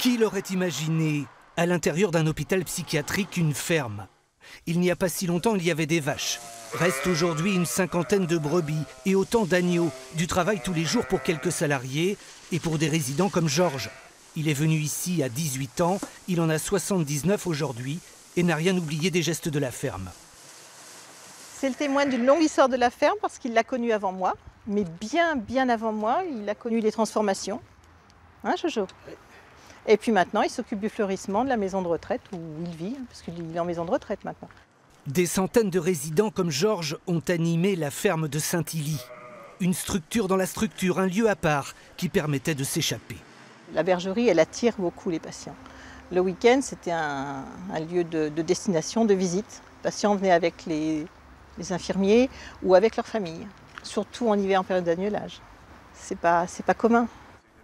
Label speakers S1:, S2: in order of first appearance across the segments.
S1: Qui l'aurait imaginé, à l'intérieur d'un hôpital psychiatrique, une ferme? Il n'y a pas si longtemps, il y avait des vaches. Reste aujourd'hui une cinquantaine de brebis et autant d'agneaux. Du travail tous les jours pour quelques salariés et pour des résidents comme Georges. Il est venu ici à 18 ans, il en a 79 aujourd'hui et n'a rien oublié des gestes de la ferme.
S2: C'est le témoin d'une longue histoire de la ferme parce qu'il l'a connue avant moi, mais bien avant moi, il a connu les transformations. Hein, Jojo? Et puis maintenant, il s'occupe du fleurissement de la maison de retraite où il vit, parce qu'il est en maison de retraite maintenant.
S1: Des centaines de résidents comme Georges ont animé la ferme de Saint-Hilly. Une structure dans la structure, un lieu à part qui permettait de s'échapper.
S2: La bergerie, elle attire beaucoup les patients. Le week-end, c'était un lieu de destination, de visite. Les patients venaient avec les infirmiers ou avec leur famille, surtout en hiver en période d'agnelage. C'est pas commun.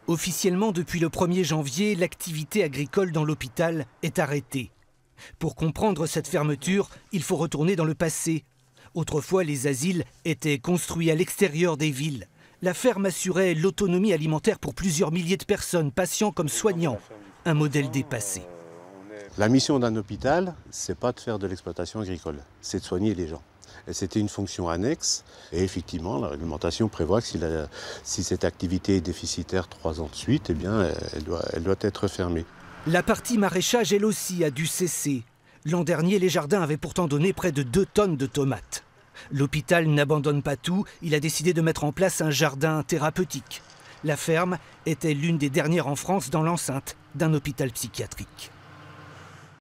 S1: Officiellement, depuis le 1er janvier, l'activité agricole dans l'hôpital est arrêtée. Pour comprendre cette fermeture, il faut retourner dans le passé. Autrefois, les asiles étaient construits à l'extérieur des villes. La ferme assurait l'autonomie alimentaire pour plusieurs milliers de personnes, patients comme soignants. Un modèle dépassé.
S3: La mission d'un hôpital, c'est pas de faire de l'exploitation agricole, c'est de soigner les gens. Et c'était une fonction annexe. Et effectivement, la réglementation prévoit que si cette activité est déficitaire 3 ans de suite, eh bien, elle doit être fermée.
S1: La partie maraîchage, elle aussi, a dû cesser. L'an dernier, les jardins avaient pourtant donné près de 2 tonnes de tomates. L'hôpital n'abandonne pas tout. Il a décidé de mettre en place un jardin thérapeutique. La ferme était l'une des dernières en France dans l'enceinte d'un hôpital psychiatrique.